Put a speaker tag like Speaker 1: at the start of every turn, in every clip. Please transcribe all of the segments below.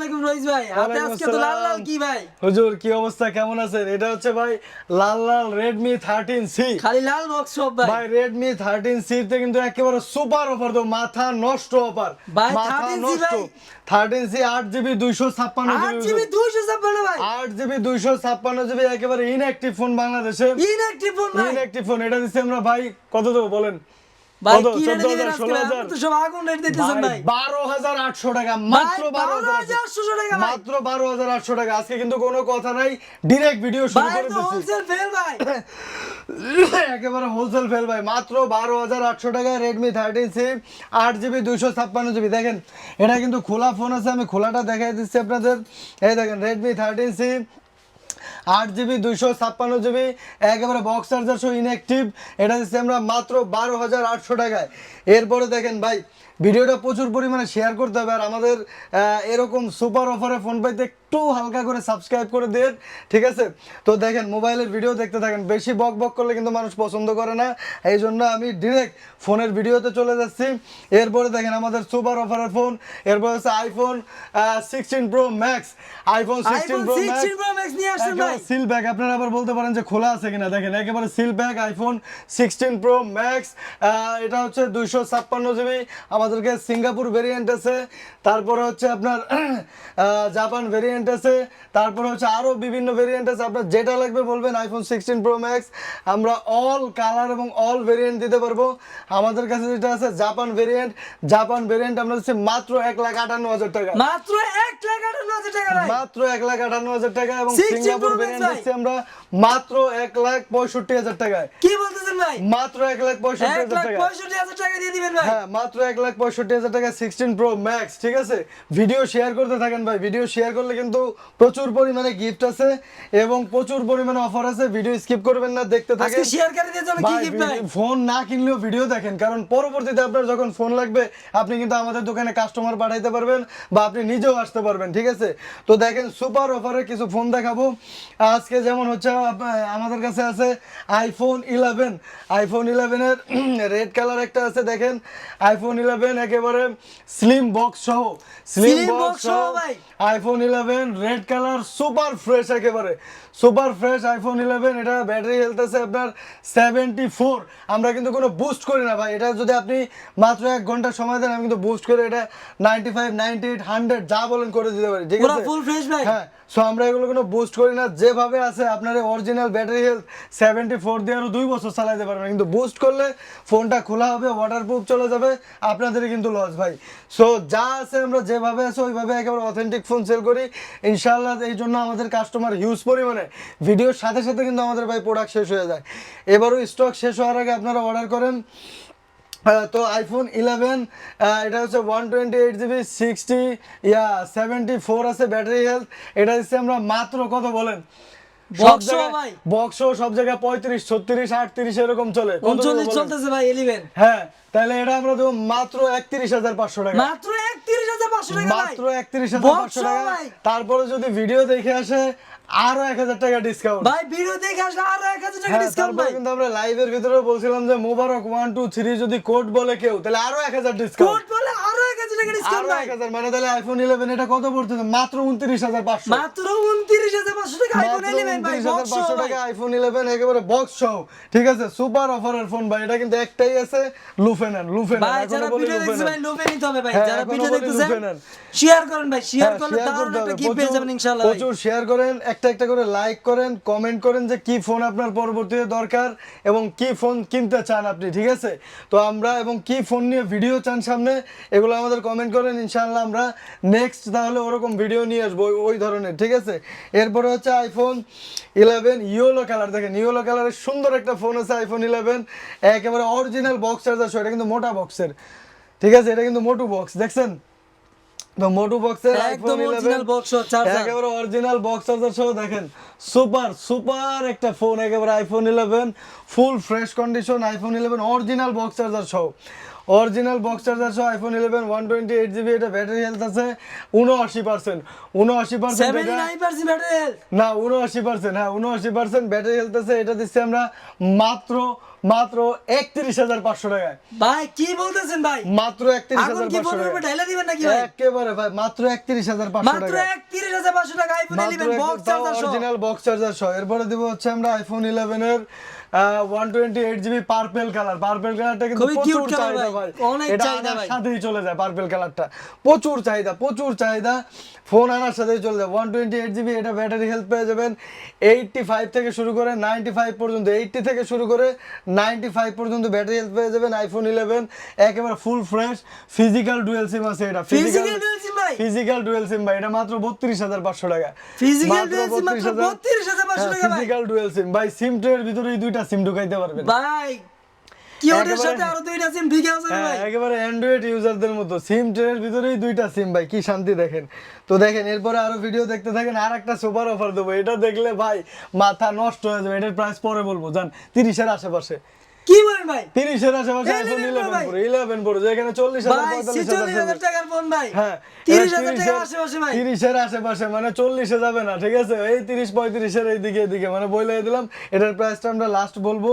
Speaker 1: আলাইকুম রইস ভাই। হাতে আজকে তো লাল লাল কি ভাই?
Speaker 2: হুজুর কি অবস্থা, কেমন আছেন? এটা হচ্ছে ভাই লাল লাল Redmi 13C।
Speaker 1: খালি লাল বক্স সব ভাই।
Speaker 2: ভাই Redmi 13C তে কিন্তু একেবারে সুপার অফার, তো মাথা নষ্ট অফার।
Speaker 1: ভাই
Speaker 2: মাথা
Speaker 1: 13C
Speaker 2: নষ্ট।
Speaker 1: ভাই।
Speaker 2: 13C 8GB 256GB
Speaker 1: 8GB 256 ভাই।
Speaker 2: 8GB 256GB একেবারে ইনঅ্যাকটিভ ফোন বাংলাদেশে।
Speaker 1: ইনঅ্যাকটিভ ফোন ভাই।
Speaker 2: ইনঅ্যাকটিভ ফোন, এটা দিচ্ছি আমরা ভাই কত দেবো বলেন?
Speaker 1: ভাই
Speaker 2: কত?
Speaker 1: কি রেট
Speaker 2: 14,000,
Speaker 1: দিবেন আজকে?
Speaker 2: 16,000?
Speaker 1: তো সব আগুন রেট দিতেছেন ভাই।
Speaker 2: 12,800 টাকা, মাত্র
Speaker 1: 12,800 টাকা ভাই।
Speaker 2: মাত্র 12,800 টাকা। আজকে কিন্তু কোনো কথা নাই, ডাইরেক্ট ভিডিও শুরু
Speaker 1: ভাই
Speaker 2: করে
Speaker 1: তো
Speaker 2: দিচ্ছি।
Speaker 1: হোলসেল ফেল ভাই।
Speaker 2: একেবারে হোলসেল ফেল ভাই, মাত্র 12,800 টাকায় Redmi 13C 8GB 256GB। দেখেন এটা কিন্তু খোলা ফোন আছে, আমি খোলাটা দেখাই দিচ্ছি আপনাদের। এই দেখেন Redmi 13C 8GB 256GB একেবারে বক্স চার্জার সহ ইনঅ্যাকটিভ। এটা দিচ্ছি আমরা মাত্র 12,800 টাকায়। এরপরে দেখেন ভাই, ভিডিওটা প্রচুর পরিমাণে শেয়ার করতে হবে, আর আমাদের এরকম সুপার অফারে ফোন পাইতে একটু হালকা করে সাবস্ক্রাইব করে দেন, ঠিক আছে? তো দেখেন মোবাইলের ভিডিও দেখতে থাকেন, বেশি বক বক করলে কিন্তু মানুষ পছন্দ করে না, এই জন্য আমি ডিরেক্ট ফোনের ভিডিওতে চলে যাচ্ছি। এরপরে দেখেন আমাদের সুপার অফারের ফোন, এরপর হচ্ছে iPhone 16 Pro Max। IPhone 16 Pro Max
Speaker 1: নিয়ে আসেন ভাই।
Speaker 2: সিল ব্যাগ, আপনারা আবার বলতে পারেন যে খোলা আছে কিনা, দেখেন একেবারে seal bag iPhone 16 Pro Max। এটা হচ্ছে 256GB। আমাদেরকে সিঙ্গাপুর ভেরিয়েন্ট আছে, তারপরে হচ্ছে আপনার জাপান ভেরিয়েন্ট আছে, তারপরে হচ্ছে আরও বিভিন্ন ভেরিয়েন্ট আছে। আপনার যেটা লাগবে বলবেন। আইফোন 16 Pro Max আমরা অল কালার এবং অল ভেরিয়েন্ট দিতে পারবো। আমাদের কাছে যেটা আছে জাপান ভেরিয়েন্ট, আমরা হচ্ছে মাত্র 1,58,000 টাকা,
Speaker 1: মাত্র 1,58,000 টাকা ভাই।
Speaker 2: মাত্র 1,58,000 টাকা। এবং
Speaker 1: 16
Speaker 2: সিঙ্গাপুর
Speaker 1: Pro Max
Speaker 2: ভেরিয়েন্ট
Speaker 1: ভাই।
Speaker 2: দিচ্ছি আমরা মাত্র 1,65,000 টাকায়।
Speaker 1: কি বলতেছেন ভাই?
Speaker 2: মাত্র 1,65,000 টাকা।
Speaker 1: 1,65,000 টাকা দিয়ে দিবেন ভাই।
Speaker 2: হ্যাঁ, মাত্র 1,65,000 টাকা 16 Pro Max, ঠিক আছে? ভিডিও শেয়ার করতে থাকেন ভাই, ভিডিও শেয়ার করলে কিন্তু প্রচুর পরিমাণে গিফট আছে এবং প্রচুর পরিমাণে অফার আছে। ভিডিও স্কিপ করবেন না, দেখতে
Speaker 1: আজকে
Speaker 2: থাকেন।
Speaker 1: শেয়ার করে দিয়ে চলো কি
Speaker 2: ভাই,
Speaker 1: গিফট ভাই?
Speaker 2: ফোন না কিনলেও ভিডিও দেখেন, কারণ পরবর্তীতে আপনার যখন ফোন লাগবে আপনি কিন্তু আমাদের দোকানে কাস্টমার পাঠাইতে পারবেন বা আপনি নিজেও আসতে পারবেন, ঠিক আছে? তো দেখেন সুপার অফারে কিছু ফোন দেখাবো আজকে। যেমন হচ্ছে আমাদের কাছে আছে আইফোন 11। আইফোন 11 এর রেড কালার একটা আছে, দেখেন আইফোন 11 একেবারে স্লিম বক্স সহ, স্লিম বক্স সহ
Speaker 1: ভাই।
Speaker 2: IPhone 11 red colour, super fresh, একেবারে সুপার ফ্রেশ আইফোন 11। এটা ব্যাটারি হেলথ আছে আপনার 74। আমরা কিন্তু কোনো বুস্ট করি না ভাই, এটা যদি আপনি মাত্র 1 ঘন্টা সময় দেন আমি কিন্তু বুস্ট করে এটা 95, 98, 100 যা বলেন করে দিতে পারি, ঠিক
Speaker 1: পুরো
Speaker 2: আছে?
Speaker 1: ফুল ফ্রেশ ভাই।
Speaker 2: হ্যাঁ, সো আমরা এগুলো কোনো বুস্ট করি না, যেভাবে আছে আপনার অরিজিনাল ব্যাটারি হেলথ 74 দিয়ে আরও 2 বছর চালাতে পারবেন। কিন্তু বুস্ট করলে ফোনটা খোলা হবে, ওয়াটারপ্রুফ চলে যাবে, আপনাদেরই কিন্তু লস ভাই। সো যা আছে আমরা যেভাবে আছে ওইভাবে একেবারে অথেন্টিক ফোন সেল করি ইনশাআল্লাহ। এই জন্য আমাদের কাস্টমার হিউজ পরিমাণে, ভিডিওর সাথে সাথে কিন্তু আমাদের ভাই প্রোডাক্ট শেষ হয়ে যায়। এবারও স্টক শেষ হওয়ার আগে আপনারা অর্ডার করেন। তো আইফোন 11 এটা হচ্ছে 128GB 74 আছে ব্যাটারি হেলথ। এটা দিচ্ছি আমরা মাত্র কত বলেন?
Speaker 1: বক্স ভাই,
Speaker 2: বক্স সব জায়গায় 35, 36, 38 এরকম চলে।
Speaker 1: 39 চলতেছে ভাই 11।
Speaker 2: হ্যাঁ, তাহলে এটা আমরা দেবো মাত্র 31,500 টাকা,
Speaker 1: মাত্র 31,500 টাকা ভাই।
Speaker 2: মাত্র 31,500 টাকা।
Speaker 1: ভাই।
Speaker 2: তারপরে যদি ভিডিও দেখে আসে আরো 1,000 টাকা ডিসকাউন্ট
Speaker 1: ভাই ভিডিও দেখে আসলে আরো 1,000 টাকা ডিসকাউন্ট ভাই।
Speaker 2: কিন্তু আমরা লাইভের ভিতরে বলছিলাম যে মোবারক 1 2 3 যদি কোড বলে কেউ তাহলে আরো 1,000 ডিসকাউন্ট,
Speaker 1: কোড বলে আরো 1,000 টাকা ডিসকাউন্ট ভাই।
Speaker 2: 1,000, মানে তাহলে আইফোন 11 এটা কত পড়তেছে? মাত্র 29,500,
Speaker 1: মাত্র 29,500 টাকা আইফোন 11 ভাই, বক্স
Speaker 2: 29,500 টাকা আইফোন 11 একেবারে বক্স সহ, ঠিক আছে? সুপার অফারের ফোন ভাই। এটা কিন্তু একটাই আছে, লুফেনেন
Speaker 1: ভাই। যারা ভিডিও দেখছে ভাই লুফে নিতে হবে ভাই।
Speaker 2: হ্যাঁ,
Speaker 1: যারা
Speaker 2: এখনো
Speaker 1: ভিডিও
Speaker 2: বলি
Speaker 1: দেখতেছেন
Speaker 2: লুফেনেন।
Speaker 1: শেয়ার করেন ভাই, শেয়ার করলে
Speaker 2: শেয়ার
Speaker 1: দারুণ
Speaker 2: করতে
Speaker 1: একটা
Speaker 2: হবে,
Speaker 1: গিফট পেয়ে যাবেন ইনশাআল্লাহ ভাই।
Speaker 2: প্রচুর শেয়ার করেন, একটা একটা করে লাইক করেন, কমেন্ট করেন যে কি ফোন আপনার পরবর্তীতে দরকার এবং কি ফোন কিনতে চান আপনি, ঠিক আছে? তো আমরা এবং কি ফোন নিয়ে ভিডিও চান সামনে, এগুলো আমাদের কমেন্ট করেন, ইনশাআল্লাহ আমরা নেক্সট তাহলে ওরকম ভিডিও নিয়ে আসবো ওই ধরনের, ঠিক আছে? এরপরে হচ্ছে আইফোন 11 ইয়েলো কালার। দেখেন ইয়েলো কালারের সুন্দর একটা ফোন আছে আইফোন 11, একেবারে অরিজিনাল বক্স চার্জার সহ। এটা কিন্তু মোটা বক্সের, ঠিক আছে? এটা কিন্তু মোটু বক্স, দেখছেন তো? মোটু বক্সের
Speaker 1: একদম
Speaker 2: আইফোন
Speaker 1: অরিজিনাল
Speaker 2: 11
Speaker 1: বক্স চার্জার।
Speaker 2: একেবারে অরিজিনাল বক্স চার্জার সহ। দেখেন সুপার সুপার একটা ফোন, একেবারে iPhone 11 full fresh condition. IPhone 11 original box charger সহ, অরিজিনাল বক্স চার্জার সহ আইফোন 11 128GB। এটা ব্যাটারি হেলথ আছে 79%, 79%
Speaker 1: 79% ব্যাটারি হেলথ
Speaker 2: না 79%, হ্যাঁ 79% ব্যাটারি হেলথ আছে। এটা দিচ্ছি আমরা মাত্র মাত্র 31,500 টাকায়।
Speaker 1: ভাই কি বলতেছেন ভাই?
Speaker 2: মাত্র
Speaker 1: আগুন কি
Speaker 2: 31,500
Speaker 1: 15
Speaker 2: টাকা।
Speaker 1: রুপে ঢাইলা দিবেন নাকি ভাই?
Speaker 2: একেবারে ভাই মাত্র 31,500
Speaker 1: মাত্র
Speaker 2: টাকা।
Speaker 1: 31,500 টাকা আইফোন 11 বক্স চার্জার সহ।
Speaker 2: অরিজিনাল বক্স চার্জার সহ। এরপরে দিব হচ্ছে আমরা আইফোন 11 এর 128GB পার্পল কালার। পার্পল কালারটা কিন্তু
Speaker 1: খুবই
Speaker 2: প্রচুর
Speaker 1: cute colour
Speaker 2: চাহিদা
Speaker 1: ভাই।
Speaker 2: ভাই,
Speaker 1: অনেক
Speaker 2: এটা
Speaker 1: চাহিদা
Speaker 2: আনার
Speaker 1: ভাই।
Speaker 2: সাথেই চলে যায়। পার্পল কালারটা প্রচুর চাহিদা, প্রচুর চাহিদা, ফোন আনার সাথেই চলে যায়। 128GB, এটা ব্যাটারি হেলথ পেয়ে যাবেন 85 থেকে শুরু করে 95 পর্যন্ত, 80 থেকে শুরু করে 95 পর্যন্ত ব্যাটারি হেলথ পেয়ে যাবেন। আইফোন 11 একেবারে ফুল ফ্রেশ, ফিজিক্যাল ডুয়াল সিম আছে এটা।
Speaker 1: Physical dual SIM ভাই?
Speaker 2: ফিজিক্যাল ডুয়াল সিম ভাই, এটা মাত্র 32,500 টাকা।
Speaker 1: Physical dual SIM মাত্র 32,500 টাকা ভাই।
Speaker 2: ফিজিক্যাল ডুয়াল সিম ভাই, সিম ট্রের ভিতরেই দুইটা সিম ঢুকাইতে পারবেন
Speaker 1: ভাই কিউটের
Speaker 2: একেবারে-
Speaker 1: সাথে আরো দুইটা সিম ঠিক আছে
Speaker 2: হ্যাঁ,
Speaker 1: ভাই।
Speaker 2: একেবারে অ্যান্ড্রয়েড ইউজারদের মতো সিম ট্রের ভিতরেই দুইটা সিম ভাই, কি শান্তি দেখেন। তো দেখেন এরপরে আরো ভিডিও দেখতে থাকেন, আর একটা সুপার অফার দেবো, এটা দেখলে ভাই মাথা নষ্ট হয়ে যাবে। এটার প্রাইস পরে বলবো, জান 30-এর আশেপাশে।
Speaker 1: কি বলেন ভাই?
Speaker 2: 30-এর আশেপাশে
Speaker 1: 11
Speaker 2: আইফোন
Speaker 1: Pro ভাই।
Speaker 2: 11 Pro, যেখানে 40,000
Speaker 1: ভাই
Speaker 2: 45,000
Speaker 1: 46,000 টাকার ফোন ভাই।
Speaker 2: হ্যাঁ
Speaker 1: 30,000 টাকার আশেপাশে ভাই।
Speaker 2: 30-এর আশেপাশে, মানে 40-এ যাবে না, ঠিক আছে? এই 30-35-এর এদিকে মানে বলে দিলাম। এটার প্রাইসটা আমরা লাস্ট বলবো,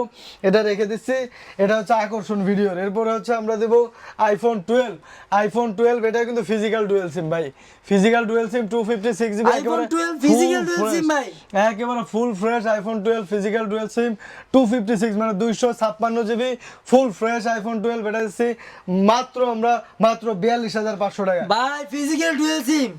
Speaker 2: এটা রেখে দিচ্ছি। এটা হচ্ছে আকর্ষণ ভিডিওর। এরপরে হচ্ছে আমরা দেব আইফোন 12। আইফোন 12 এটা কিন্তু ফিজিক্যাল ডুয়াল সিম ভাই, physical dual SIM 256GB,
Speaker 1: iPhone 12 physical dual SIM ভাই।
Speaker 2: একেবারে full fresh iPhone 12 physical dual SIM 256, মানে 256GB ফুল ফ্রেশ আইফোন 12। এটা দিচ্ছি মাত্র আমরা মাত্র 42,500 টাকা।
Speaker 1: ভাই ফিজিক্যাল ডুয়াল সিম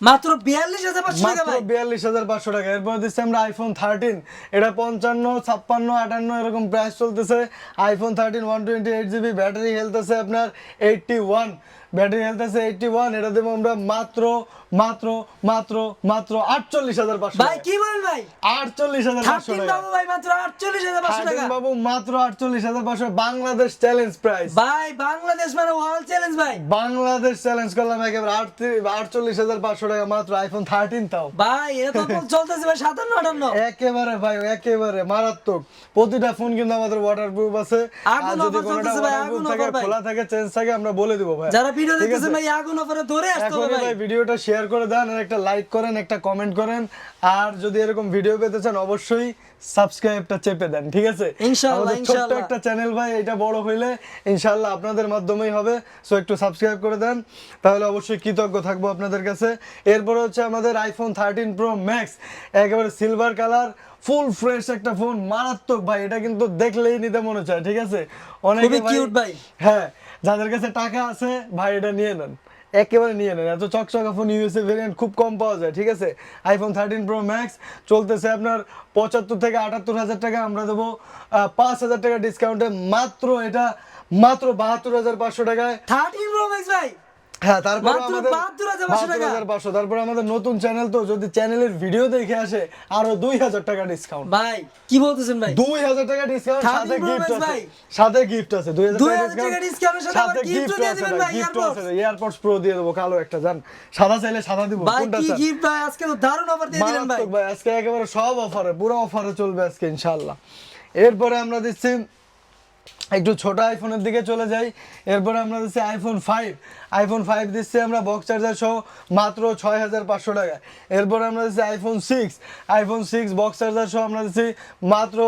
Speaker 1: মাত্র 42,500 টাকা
Speaker 2: মাত্র
Speaker 1: ভাই।
Speaker 2: 42,500 টাকা। এরপর দিচ্ছি আমরা আইফোন 13, এটা 55, 56, 58 এরকম প্রাইস চলতেছে। আইফোন 13 128GB, ব্যাটারি হেলথ আছে আপনার 81, ব্যাটারি হেলথ আছে 81। এটা দেবো আমরা মাত্র মাত্র মাত্র মাত্র 48,500
Speaker 1: ভাই কি বলেন ভাই?
Speaker 2: 48,500
Speaker 1: 13
Speaker 2: টাকা।
Speaker 1: বাবু ভাই মাত্র 48,500 টাকা।
Speaker 2: 13 বাবু মাত্র 48,500, বাংলাদেশ চ্যালেঞ্জ প্রাইস।
Speaker 1: ভাই বাংলাদেশ মানে ওয়ার্ল্ড চ্যালেঞ্জ ভাই।
Speaker 2: বাংলাদেশ চ্যালেঞ্জ করলাম একেবারে 48,500 টাকা মাত্র আইফোন 13 তাও।
Speaker 1: ভাই এটা তো চলতেছে ভাই 57 58।
Speaker 2: একেবারে ভাই একেবারে মারাত্মক। প্রতিটা ফোন কিন্তু আমাদের ওয়াটারপ্রুফ আছে, আর
Speaker 1: আগুন
Speaker 2: যদি
Speaker 1: offer
Speaker 2: কোনোটা
Speaker 1: চলতেছে ভাই,
Speaker 2: ওয়াটারপ্রুফ
Speaker 1: আগুন
Speaker 2: থাকে,
Speaker 1: offer ভাই।
Speaker 2: খোলা থাকে, চেঞ্জ থাকে, আমরা বলে দিব ভাই।
Speaker 1: যারা ভিডিও
Speaker 2: ঠিক
Speaker 1: দেখতেছেন
Speaker 2: আছে?
Speaker 1: ভাই আগুন অফারে ধরে আসতে হবে
Speaker 2: এখনই
Speaker 1: ভাই।
Speaker 2: ভাই ভিডিওটা শেয়ার করে দেন, আর একটা লাইক করেন, একটা কমেন্ট করেন, আর যদি এরকম ভিডিও পেতে চান অবশ্যই সাবস্ক্রাইবটা চেপে দেন, ঠিক আছে?
Speaker 1: ইনশাআল্লাহ,
Speaker 2: আমাদের ছোট্ট
Speaker 1: ইনশাআল্লাহ।
Speaker 2: একটা চ্যানেল ভাই, এটা বড় হইলে ইনশাআল্লাহ আপনাদের মাধ্যমেই হবে। সো একটু সাবস্ক্রাইব করে দেন, তাহলে অবশ্যই কৃতজ্ঞ থাকবো আপনাদের কাছে। এরপরে হচ্ছে আমাদের আইফোন 13 প্রো ম্যাক্স, একেবারে সিলভার কালার, ফুল ফ্রেশ একটা ফোন, মারাত্মক ভাই। এটা কিন্তু দেখলেই নিতে মনে চায়, ঠিক আছে? অনেকে
Speaker 1: খুবই কিউট ভাই।
Speaker 2: হ্যাঁ, যাদের কাছে টাকা আছে ভাই এটা নিয়ে নেন, একেবারে নিয়ে নেন। এত চকচকা ফোন ইউএসএ ভেরিয়েন্ট খুব কম পাওয়া যায়, ঠিক আছে? আইফোন 13 প্রো ম্যাক্স চলতেছে আপনার 75 থেকে 78,000 টাকা। আমরা দেবো 5,000 টাকা ডিসকাউন্টে মাত্র, এটা মাত্র 72,500 টাকায়।
Speaker 1: 13 Pro Max ভাই
Speaker 2: হ্যাঁ, তারপরে
Speaker 1: মাত্র
Speaker 2: আমাদের
Speaker 1: 72,500 টাকা।
Speaker 2: 72,500। তারপরে আমাদের নতুন চ্যানেল, তো যদি চ্যানেলের ভিডিও দেখে আসে আরো 2,000 টাকা ডিসকাউন্ট।
Speaker 1: ভাই কি বলতেছেন ভাই?
Speaker 2: 2,000 টাকা ডিসকাউন্ট,
Speaker 1: 13
Speaker 2: সাথে
Speaker 1: Pro
Speaker 2: গিফট
Speaker 1: Max
Speaker 2: আছে,
Speaker 1: ভাই।
Speaker 2: সাথে গিফট আছে 2,000
Speaker 1: টাকা ডিসকাউন্টের সাথে আবার gift দিয়ে দিবেন ভাই,
Speaker 2: গিফট
Speaker 1: earpods।
Speaker 2: আছে, এয়ারপডস প্রো দিয়ে দেবো কালো একটা, জান সাদা চাইলে সাদা দিব,
Speaker 1: ভাই
Speaker 2: কোনটা
Speaker 1: কি
Speaker 2: চান?
Speaker 1: গিফট ভাই, আজকে তো দারুণ অফার দিয়ে দিলেন ভাই।
Speaker 2: মারাত্মক ভাই, আজকে একেবারে সব অফারে, পুরো অফারে চলবে আজকে ইনশাআল্লাহ। এরপরে আমরা দিচ্ছি একটু ছোট আইফোনের দিকে চলে যাই। এরপরে আমরা দিচ্ছি আইফোন 5। আইফোন 5 দিচ্ছি আমরা বক্স চার্জার সহ মাত্র 6,500 টাকা। এরপরে আমরা দিচ্ছি আইফোন 6। আইফোন 6 বক্স চার্জার সহ আমরা দিচ্ছি মাত্র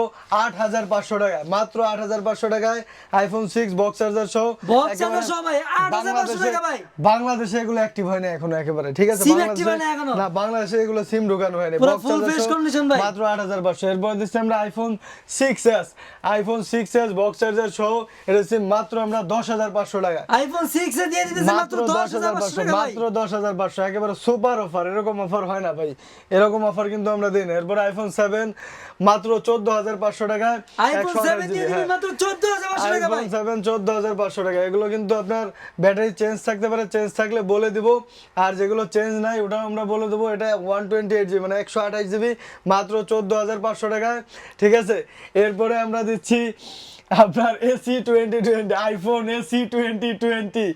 Speaker 2: 8,500 টাকা, মাত্র 8,500 টাকায় আইফোন 6 বক্স চার্জার সহ।
Speaker 1: বক্স চার্জার সহ ভাই 8,500 টাকা ভাই।
Speaker 2: বাংলাদেশে এগুলো অ্যাক্টিভ হয় না এখনো একেবারে, ঠিক আছে?
Speaker 1: SIM active হয় না এখনো?
Speaker 2: না, বাংলাদেশে এগুলো সিম ঢোকানো হয়নি।
Speaker 1: পুরো
Speaker 2: বক্স
Speaker 1: full
Speaker 2: চার্জার
Speaker 1: fresh
Speaker 2: সহ
Speaker 1: condition ভাই।
Speaker 2: মাত্র 8,500। এরপর দিচ্ছি আমরা iPhone 6s। IPhone 6s box charger সহ, এটা হচ্ছে মাত্র আমরা 10,500 টাকা।
Speaker 1: আইফোন 6 এ দিয়ে দিতেছে মাত্র 10,500 টাকা ভাই।
Speaker 2: মাত্র 10,500, একেবারে সুপার অফার। এরকম অফার হয় না ভাই, এরকম অফার কিন্তু আমরা দিই না। এরপর আইফোন 7 মাত্র 14,500 টাকা।
Speaker 1: আইফোন 7 দিয়ে দিবেন মাত্র 14,500 টাকা ভাই।
Speaker 2: আইফোন 7 14,500 টাকা। এগুলো কিন্তু আপনার ব্যাটারি চেঞ্জ থাকতে পারে, চেঞ্জ থাকলে বলে দিব, আর যেগুলো চেঞ্জ নাই ওটাও আমরা বলে দেবো। এটা 128GB মানে 128GB মাত্র 14,500 টাকায়, ঠিক আছে? এরপরে আমরা দিচ্ছি আপনার এসি 2020, আইফোন এসি 2020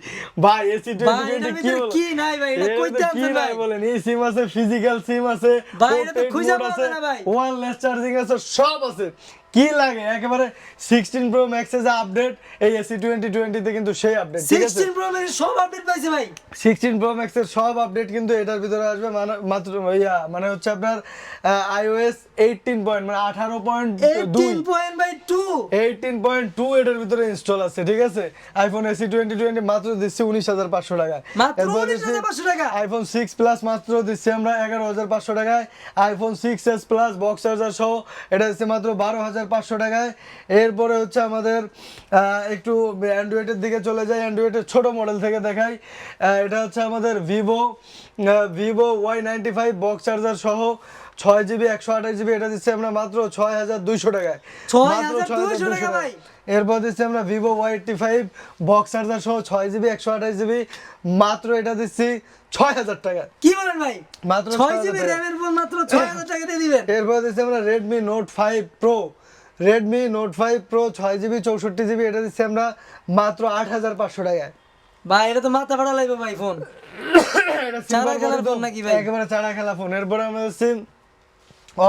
Speaker 2: ভাই। এসি 2020 কি বল,
Speaker 1: কি নাই ভাই, এটা কইতে
Speaker 2: কি
Speaker 1: আছেন
Speaker 2: নাই
Speaker 1: ভাই?
Speaker 2: বলেন? এই সিম আছে, ফিজিক্যাল সিম আছে
Speaker 1: ভাই, এটা তো
Speaker 2: portrait
Speaker 1: খুঁজে
Speaker 2: mode
Speaker 1: পাওয়া
Speaker 2: আছে,
Speaker 1: যায় না ভাই।
Speaker 2: ওয়্যারলেস চার্জিং আছে, সব আছে। কি লাগে একেবারে 16 প্রো ম্যাক্সে যে আপডেট, এই S20 তে কিন্তু সেই আপডেট, ঠিক আছে?
Speaker 1: 16 প্রো ম্যাক্স সব আপডেট পাইছে ভাই।
Speaker 2: 16 প্রো ম্যাক্সের সব আপডেট কিন্তু এটার ভিতরে আসবে, মাত্র মানে হচ্ছে আপনার iOS 18 পয়েন্ট মানে 18.2 18.2 এটার ভিতরে ইনস্টল আছে, ঠিক আছে? আইফোন SE20 মাত্র দিচ্ছি 19,500 টাকায়।
Speaker 1: মাত্র
Speaker 2: এরপর
Speaker 1: 19,500 টাকা।
Speaker 2: আইফোন 6 প্লাস মাত্র দিচ্ছি আমরা 11,500 টাকায়। IPhone 6s plus box charger সহ এটা দিচ্ছি মাত্র 12,500 টাকায়। এরপরে হচ্ছে আমাদের একটু অ্যান্ড্রয়েডের দিকে চলে যাই, অ্যান্ড্রয়েডের ছোট মডেল থেকে দেখাই। এটা হচ্ছে আমাদের ভিভো Y95 বক্স চার্জার সহ 6GB 128GB, এটা দিচ্ছি আমরা মাত্র 6,200 টাকায়।
Speaker 1: 6,200 টাকা ভাই।
Speaker 2: এরপর দিচ্ছি আমরা ভিভো Y85 বক্স চার্জার সহ 6GB 128GB, মাত্র এটা দিচ্ছি 6,000 টাকা।
Speaker 1: কি বলেন ভাই?
Speaker 2: মাত্র
Speaker 1: 6GB র‍্যামের ফোন মাত্র 6,000 টাকা দিয়ে দিবেন।
Speaker 2: এরপর দিচ্ছি আমরা Redmi Note 5 Pro 6GB 64GB, এটা দিচ্ছি আমরা মাত্র 8,500 টাকায়।
Speaker 1: ভাই এটা তো মাথা ফাটা লাগবে ভাই ফোন।
Speaker 2: এটা
Speaker 1: চারা
Speaker 2: সিলভার
Speaker 1: খেলার
Speaker 2: মডেল,
Speaker 1: ফোন নাকি ভাই?
Speaker 2: একেবারে চারা খেলা ফোন। এরপরে আমরা হচ্ছে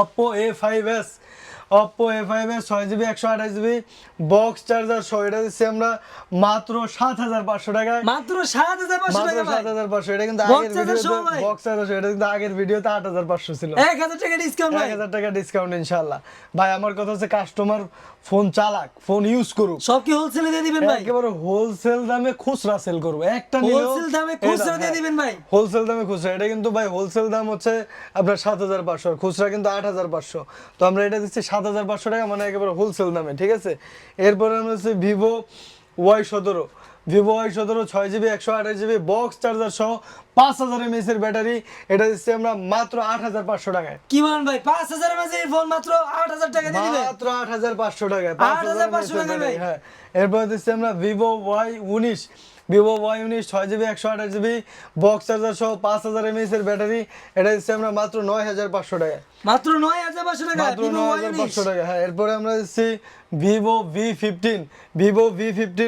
Speaker 2: Oppo A5s 6GB 128GB box charger সহ এটা দিচ্ছি আমরা মাত্র 7,500 টাকায়।
Speaker 1: মাত্র 7,500
Speaker 2: মাত্র
Speaker 1: টাকা ভাই।
Speaker 2: 7,500। এটা কিন্তু
Speaker 1: Box
Speaker 2: আগের
Speaker 1: charger সহ
Speaker 2: ভিডিওতে
Speaker 1: ভাই।
Speaker 2: বক্স চার্জার সহ এটা কিন্তু আগের ভিডিওতে 8,500 ছিল।
Speaker 1: 1,000 টাকা ডিসকাউন্ট ভাই।
Speaker 2: 1,000 টাকা ডিসকাউন্ট ইনশাআল্লাহ। ভাই আমার কথা হচ্ছে কাস্টমার ফোন চালাক, ফোন ইউজ করুক,
Speaker 1: সব কি হোলসেলে দিয়ে দিবেন ভাই?
Speaker 2: একেবারে হোলসেল দামে খুচরা সেল করব। একটা নিলেও
Speaker 1: হোলসেল দামে খুচরা দিয়ে দিবেন ভাই।
Speaker 2: হোলসেল দামে খুচরা। এটা কিন্তু ভাই হোলসেল দাম হচ্ছে আপনার 7,500, আর খুচরা কিন্তু 8,500। তো আমরা এটা দিচ্ছি 7,500 টাকা, মানে একেবারে হোলসেল দামে, ঠিক আছে? এরপরে আমরা হচ্ছে Vivo Y17 6GB 128GB box charger সহ 5,000 mAh এর ব্যাটারি, এটা দিচ্ছি আমরা মাত্র 8,500 টাকায়।
Speaker 1: কি বলেন ভাই? 5,000 mAh এর ফোন মাত্র 8,000 টাকা দিয়ে দিবেন।
Speaker 2: মাত্র 8,500 টাকায়
Speaker 1: 8,500 টাকা ভাই।
Speaker 2: হ্যাঁ। এরপর দিচ্ছি আমরা Vivo Y19 6GB 128GB box charger সহ 5,000 mAh এর ব্যাটারি, এটা দিচ্ছি আমরা মাত্র 9,500 টাকায়।
Speaker 1: মাত্র 9,500 টাকা
Speaker 2: মাত্র
Speaker 1: Vivo
Speaker 2: 9,500
Speaker 1: Y19।
Speaker 2: টাকা। হ্যাঁ। এরপরে আমরা দিচ্ছি ভিভো V15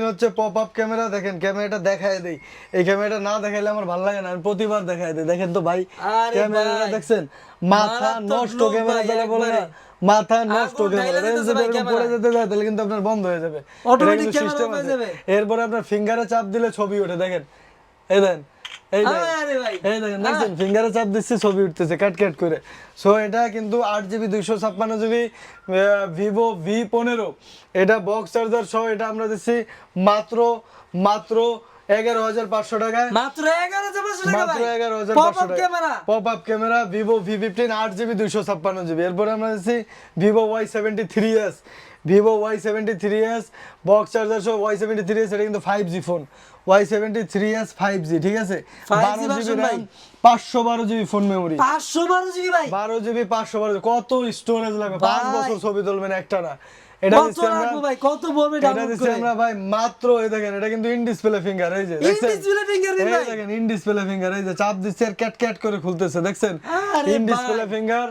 Speaker 2: হচ্ছে পপ আপ ক্যামেরা। দেখেন ক্যামেরাটা দেখায় দেই, এই ক্যামেরাটা না দেখাইলে আমার ভালো লাগে না, আমি প্রতিবার দেখায় দেই। দেখেন তো ভাই
Speaker 1: আরে
Speaker 2: ক্যামেরাটা
Speaker 1: ভাই,
Speaker 2: দেখছেন, মাথা
Speaker 1: মারাত্মক
Speaker 2: নষ্ট
Speaker 1: লোক
Speaker 2: ক্যামেরা,
Speaker 1: ভাই,
Speaker 2: যারা বলে না
Speaker 1: একবারে।
Speaker 2: মাথা নষ্ট
Speaker 1: আগুন
Speaker 2: ক্যামেরা,
Speaker 1: ঢাইলা দিতেছে ভাই
Speaker 2: এরকম
Speaker 1: ক্যামেরা।
Speaker 2: পড়ে যেতে যায় তাহলে কিন্তু আপনার বন্ধ হয়ে যাবে,
Speaker 1: Automatic
Speaker 2: এটা কিন্তু
Speaker 1: ক্যামেরা
Speaker 2: system
Speaker 1: হয়ে
Speaker 2: আছে।
Speaker 1: যাবে।
Speaker 2: এরপরে আপনার ফিঙ্গারে চাপ দিলে ছবি ওঠে, দেখেন এই দেন, এই দেখেন,
Speaker 1: আরে ভাই।
Speaker 2: এই দেখেন, দেখছেন ফিঙ্গারে চাপ দিচ্ছে ছবি উঠতেছে কাট কাট করে। সো এটা কিন্তু 8GB 256GB ভিভো V15, এটা বক্স চার্জার সহ এটা আমরা দিচ্ছি মাত্র 11,500 টাকায়।
Speaker 1: মাত্র 11,500 টাকা
Speaker 2: মাত্র
Speaker 1: ভাই।
Speaker 2: 11,500
Speaker 1: পপ আপ
Speaker 2: টাকা।
Speaker 1: Camera.
Speaker 2: Pop up camera Vivo V15 8GB 256GB। এরপরে আমরা দিচ্ছি ভিভো Y73s বক্স চার্জার সহ Y73s, এটা কিন্তু 5G ফোন। Y73s 5G, ঠিক আছে?
Speaker 1: 5G
Speaker 2: 12GB
Speaker 1: version ভাই।
Speaker 2: RAM 512GB phone memory,
Speaker 1: 512 GB ভাই।
Speaker 2: 12GB 512, কত স্টোরেজ লাগবে? 5
Speaker 1: ভাই।
Speaker 2: বছর ছবি তুলবেন একটা না। এটা
Speaker 1: কত
Speaker 2: দিচ্ছি আমরা,
Speaker 1: রাখবো ভাই? কত বলবে
Speaker 2: এটা
Speaker 1: ডাউনলোড
Speaker 2: দিচ্ছি
Speaker 1: করে?
Speaker 2: আমরা ভাই মাত্র, এই দেখেন এটা কিন্তু ইন ডিসপ্লে ফিঙ্গার, এই যে দেখছেন
Speaker 1: In-display fingerprint
Speaker 2: এই
Speaker 1: ভাই।
Speaker 2: দেখেন ইন ডিসপ্লে ফিঙ্গার, এই যে চাপ দিচ্ছে আর ক্যাট ক্যাট করে খুলতেছে, দেখছেন?
Speaker 1: আরে
Speaker 2: ইন ডিসপ্লে
Speaker 1: ভাই।
Speaker 2: Finger,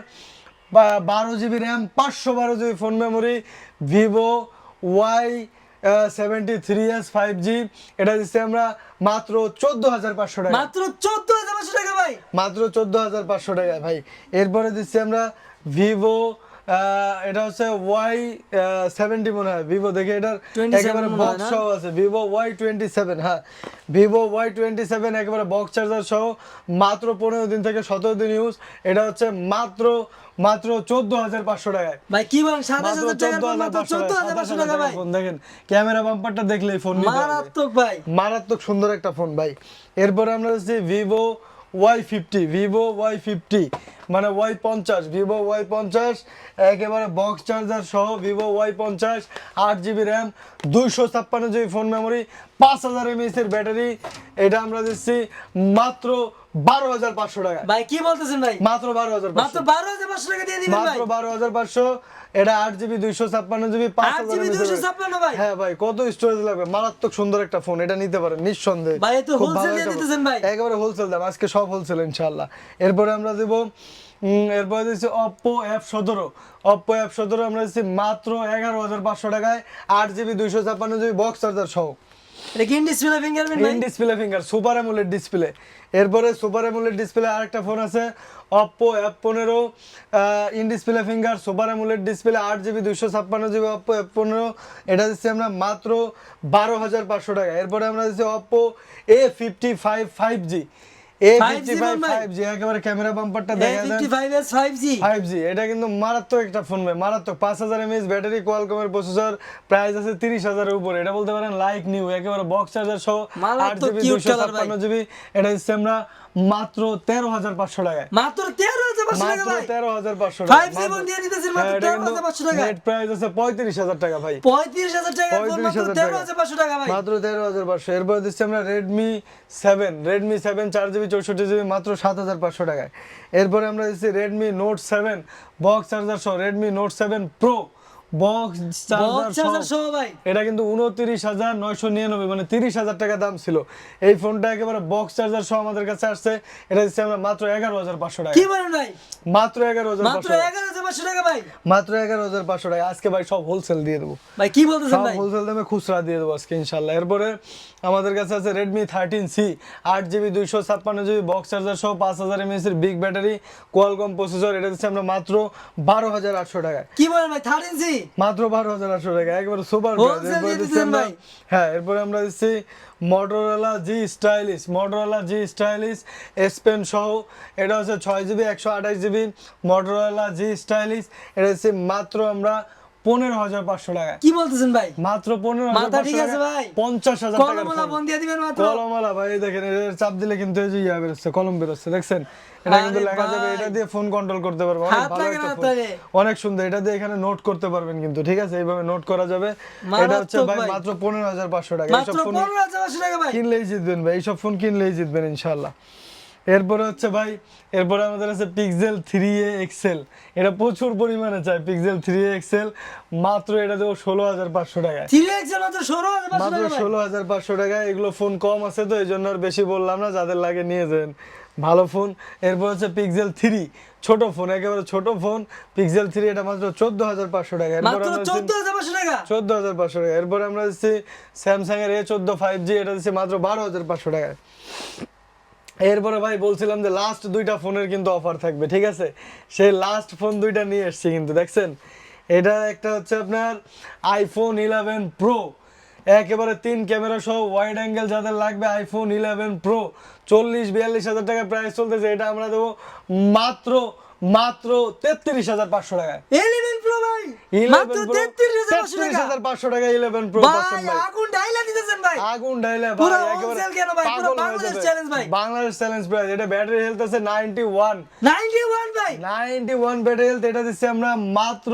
Speaker 2: 12GB RAM 512GB phone memory, Vivo Y73s 5G, এটা দিচ্ছি আমরা মাত্র 14,500 টাকা।
Speaker 1: মাত্র 14,500 টাকা ভাই।
Speaker 2: মাত্র 14,500 টাকা ভাই। এরপরে দিচ্ছি আমরা ভিভো এটা হচ্ছে Y70 মনে হয়, ভিভো দেখে এটার
Speaker 1: 27
Speaker 2: একেবারে
Speaker 1: মনে হয়
Speaker 2: বক্স
Speaker 1: না?
Speaker 2: সহ আছে, ভিভো Y27। হ্যাঁ, ভিভো Y27 একেবারে বক্স চার্জার সহ, মাত্র 15 দিন থেকে 17 দিন ইউজ, এটা হচ্ছে মাত্র 14,500 টাকায়।
Speaker 1: ভাই কি বলেন?
Speaker 2: মাত্র
Speaker 1: 27,000 টাকার ফোন মাত্র 14,500 টাকা ভাই।
Speaker 2: ফোন। দেখেন ক্যামেরা বাম্পারটা দেখলেই ফোন নিতে হবে।
Speaker 1: মারাত্মক ভাই।
Speaker 2: মারাত্মক সুন্দর একটা ফোন ভাই। এরপরে আমরা হচ্ছে ভিভো Y50 মানে Y50, ভিভো Y50 একেবারে বক্স চার্জার সহ Vivo Y50, 8GB RAM 256GB phone memory, 5,000 mAh এর ব্যাটারি, এটা আমরা দিচ্ছি মাত্র 12,500 টাকা।
Speaker 1: ভাই কি বলতেছেন ভাই?
Speaker 2: মাত্র 12,500,
Speaker 1: মাত্র 12,500 টাকা দিয়ে দিবেন ভাই।
Speaker 2: মাত্র 12,500। এটা 8GB 256GB 5,000
Speaker 1: 8GB
Speaker 2: mAh
Speaker 1: 256 ভাই।
Speaker 2: হ্যাঁ ভাই, কত স্টোরেজ লাগবে? মারাত্মক সুন্দর একটা ফোন, এটা নিতে পারেন নিঃসন্দেহে।
Speaker 1: ভাই, এ তো
Speaker 2: খুব ভালো
Speaker 1: wholesale দিয়ে
Speaker 2: একটা ফোন।
Speaker 1: দিতেছেন ভাই।
Speaker 2: একেবারে হোলসেল দাম, আজকে সব হোলসেল ইনশাআল্লাহ। এরপরে আমরা দেব এরপরে দিচ্ছি Oppo F17 আমরা দিচ্ছি মাত্র 11,500 টাকায়, 8GB 256GB বক্স চার্জার সহ।
Speaker 1: এটা কি ইন ডিসপ্লে ফিঙ্গারপ্রিন্ট ভাই?
Speaker 2: In display finger super AMOLED display. এরপরে সুপার অ্যামোলেড ডিসপ্লে আরেকটা ফোন আছে Oppo F15 in display finger super AMOLED display 8GB 256GB Oppo F15 এটা দিচ্ছি আমরা মাত্র 12,500 টাকা। এরপরে আমরা দিচ্ছি Oppo A55 5G A55 5G একেবারে ক্যামেরা বাম্পারটা দেখা দেন
Speaker 1: A55s 5G
Speaker 2: 5G এটা কিন্তু মারাত্মক একটা ফোন ভাই, মারাত্মক 5000 mAh ব্যাটারি, কোয়ালকমের প্রসেসর, প্রাইস আছে 30,000 এর উপরে। এটা বলতে পারেন লাইক নিউ, একেবারে বক্স চার্জার সহ
Speaker 1: মারাত্মক
Speaker 2: 8GB
Speaker 1: cute color ভাই।
Speaker 2: 256GB এটা দিচ্ছি আমরা মাত্র 13,500 টাকায়।
Speaker 1: মাত্র 13,500 টাকা
Speaker 2: মাত্র
Speaker 1: ভাই।
Speaker 2: 13,500 টাকা।
Speaker 1: 5G ফোন দিয়ে দিতেছেন মাত্র 13,500 টাকা।
Speaker 2: নেট প্রাইস আছে 35,000 টাকা ভাই।
Speaker 1: 35,000 টাকা ফোন মাত্র
Speaker 2: 35,000 টাকা।
Speaker 1: 13,500 টাকা ভাই।
Speaker 2: মাত্র 13,500। এরপর দিচ্ছি আমরা Redmi 7 4GB 64GB মাত্র 7,500 টাকায়। এরপরে আমরা দিচ্ছি Redmi Note 7 বক্স চার্জার সহ Redmi Note 7 Pro box charger
Speaker 1: সহ ভাই।
Speaker 2: এটা কিন্তু 29,999 মানে 30,000 টাকা দাম ছিল। এই ফোনটা একেবারে বক্স চার্জার সহ আমাদের কাছে আসছে। এটা দিচ্ছি আমরা মাত্র 11,500 টাকা।
Speaker 1: কি বলেন ভাই?
Speaker 2: মাত্র 11,500
Speaker 1: মাত্র 11,500 টাকা ভাই।
Speaker 2: মাত্র 11,500 টাকা। আজকে ভাই সব হোলসেল দিয়ে দেবো
Speaker 1: ভাই কি বলতেছেন
Speaker 2: সব
Speaker 1: ভাই?
Speaker 2: হোলসেল দামে খুচরা দিয়ে দেবো আজকে ইনশাল্লাহ। এরপরে আমাদের কাছে আছে Redmi 13C 8GB 256GB box charger সহ 5000 mAh এর বিগ ব্যাটারি, কোয়ালকম প্রসেসর। এটা দিচ্ছি আমরা মাত্র 12,800 টাকায়।
Speaker 1: কি বলেন ভাই 13C?
Speaker 2: মাত্র 12,800 টাকা, একেবারে সুপার
Speaker 1: Wholesale
Speaker 2: প্রাইস। এরপরে
Speaker 1: দিয়ে
Speaker 2: দিচ্ছি
Speaker 1: দিচ্ছেন
Speaker 2: আমরা
Speaker 1: ভাই।
Speaker 2: হ্যাঁ এরপরে আমরা দিচ্ছি Motorola G Stylus S Pen সহ। এটা হচ্ছে 6GB 128GB Motorola G Stylus। এটা হচ্ছে মাত্র আমরা 15,500 টাকা।
Speaker 1: কি বলতেছেন ভাই?
Speaker 2: মাত্র
Speaker 1: মাথা ঠিক
Speaker 2: 15,500
Speaker 1: আছে
Speaker 2: টাকা।
Speaker 1: ভাই?
Speaker 2: 50,000 টাকা
Speaker 1: কলমওয়ালা ফোন দিয়ে দিবেন মাত্র।
Speaker 2: কলমওয়ালা ভাই দেখেন এর চাপ দিলে কিন্তু এই যে ইয়া বেরোচ্ছে, কলম বেরোচ্ছে দেখছেন। এটা কিন্তু
Speaker 1: আরে
Speaker 2: লেখা যাবে,
Speaker 1: ভাই।
Speaker 2: এটা দিয়ে ফোন কন্ট্রোল করতে পারবেন। অনেক
Speaker 1: হাত
Speaker 2: ভালো
Speaker 1: লাগে
Speaker 2: একটা
Speaker 1: না
Speaker 2: ফোন,
Speaker 1: তাহলে।
Speaker 2: অনেক সুন্দর। এটা দিয়ে এখানে নোট করতে পারবেন কিন্তু, ঠিক আছে, এইভাবে নোট করা যাবে। এটা হচ্ছে
Speaker 1: মারাত্মক
Speaker 2: ভাই
Speaker 1: ভাই।
Speaker 2: মাত্র 15,500 টাকা।
Speaker 1: মাত্র
Speaker 2: এইসব ফোন
Speaker 1: 15,500 টাকা ভাই।
Speaker 2: কিনলেই জিতবেন ভাই, এইসব ফোন কিনলেই জিতবেন ইনশাআল্লাহ। এরপরে হচ্ছে ভাই এরপরে আমাদের আছে Pixel 3a XL। এটা প্রচুর পরিমাণে চাই Pixel 3a XL। মাত্র এটা দেবো 16,500 টাকায়।
Speaker 1: 3X এর মাত্র 16,500
Speaker 2: মাত্র
Speaker 1: টাকা ভাই।
Speaker 2: 16,500 টাকা। এগুলো ফোন কম আছে তো এই জন্য আর বেশি বললাম না, যাদের লাগে নিয়ে যান ভালো ফোন। এরপর হচ্ছে Pixel 3 ছোট ফোন, একেবারে ছোট ফোন Pixel 3, এটা মাত্র 14,500 টাকা। এরপর
Speaker 1: মাত্র
Speaker 2: আমরা
Speaker 1: 14,500 টাকা।
Speaker 2: 14,500 টাকা। এরপর আমরা দিচ্ছি স্যামসাং এর A14 5G, এটা দিচ্ছি মাত্র 12,500 টাকায়। এরপরে ভাই বলছিলাম যে লাস্ট দুইটা ফোনের কিন্তু অফার থাকবে, ঠিক আছে, সেই লাস্ট ফোন দুইটা নিয়ে এসেছি কিন্তু দেখছেন। এটা একটা হচ্ছে আপনার iPhone 11 Pro একেবারে 3 ক্যামেরা সহ ওয়াইড অ্যাঙ্গেল, যাদের লাগবে iPhone 11 Pro 40-42 হাজার টাকা প্রাইস চলতেছে। এটা আমরা দেবো মাত্র 33,500 টাকায়।
Speaker 1: 11 Pro ভাই।
Speaker 2: 11
Speaker 1: মাত্র
Speaker 2: Pro
Speaker 1: 33,500 টাকা।
Speaker 2: 33,500 টাকা 11 Pro
Speaker 1: ভাই
Speaker 2: পাচ্ছেন ভাই।
Speaker 1: আগুন ডাইলা দিতেছেন ভাই।
Speaker 2: আগুন ডাইলে ভাই
Speaker 1: পুরো
Speaker 2: একেবারে
Speaker 1: wholesale কেন ভাই? পুরো
Speaker 2: পাগল হয়ে
Speaker 1: বাংলাদেশ
Speaker 2: যাবে।
Speaker 1: চ্যালেঞ্জ ভাই।
Speaker 2: Bangladesh challenge price. এটা ব্যাটারি হেলথ আছে 91
Speaker 1: ভাই।
Speaker 2: 91 ব্যাটারি হেলথ। এটা দিচ্ছি আমরা মাত্র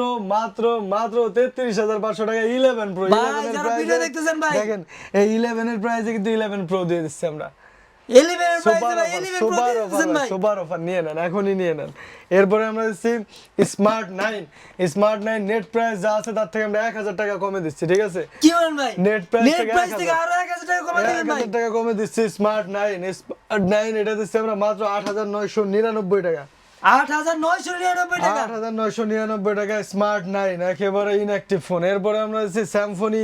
Speaker 2: 33,500 টাকা 11 Pro।
Speaker 1: ভাই,
Speaker 2: 11 এর
Speaker 1: যারা
Speaker 2: প্রাইসে
Speaker 1: ভিডিও দেখতেছেন ভাই।
Speaker 2: দেখেন এই 11 এর প্রাইসে কিন্তু 11 Pro দিয়ে দিচ্ছি আমরা।
Speaker 1: 11 এর প্রাইসে ভাই 11 Pro দিয়ে দিতেছেন ভাই।
Speaker 2: সুপার অফার নিয়ে নেন, এখনই নিয়ে নেন। এরপরে আমরা দিচ্ছি স্মার্ট 9 নেট প্রাইস যা আছে তার থেকে আমরা 1,000 টাকা কমে দিচ্ছি, ঠিক আছে।
Speaker 1: কি বলেন ভাই?
Speaker 2: নেট প্রাইস
Speaker 1: নেট
Speaker 2: থেকে
Speaker 1: প্রাইস
Speaker 2: 1,000
Speaker 1: থেকে আরো 1,000 টাকা কমাই দিবেন ভাই।
Speaker 2: 1,000 টাকা কমে দিচ্ছি স্মার্ট 9 এটা দিচ্ছি আমরা মাত্র 8,999 টাকা।
Speaker 1: 8,999 টাকা।
Speaker 2: 8,999 টাকা স্মার্ট 9 একেবারে ইনঅ্যাক্টিভ ফোন। এরপরে আমরা দিচ্ছি Symphony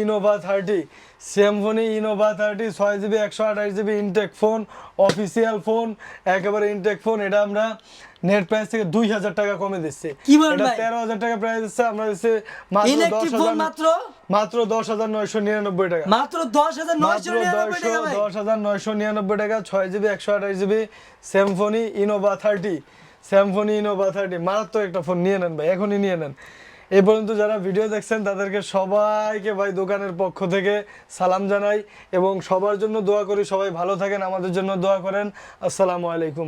Speaker 2: Innova 30 6GB 128GB intact phone, official phone, একেবারে ইনটেক ফোন। এটা আমরা নেট প্রাইস থেকে 2,000 টাকা কমে দিচ্ছি।
Speaker 1: কি বলেন
Speaker 2: এটা
Speaker 1: ভাই?
Speaker 2: 13,000 টাকা প্রাইস দিচ্ছে, আমরা দিচ্ছি মাত্র
Speaker 1: ইনঅ্যাক্টিভ ফোন মাত্র
Speaker 2: 10,999 টাকা।
Speaker 1: মাত্র 10,999 টাকা ভাই।
Speaker 2: 10,999 টাকা 6GB 128GB Symphony Innova 30 মারাত্মক একটা ফোন। নিয়ে নেন ভাই, এখনই নিয়ে নেন। এই পর্যন্ত যারা ভিডিও দেখছেন তাদেরকে সবাইকে ভাই দোকানের পক্ষ থেকে সালাম জানাই এবং সবার জন্য দোয়া করি, সবাই ভালো থাকেন, আমাদের জন্য দোয়া করেন। আসসালামু আলাইকুম।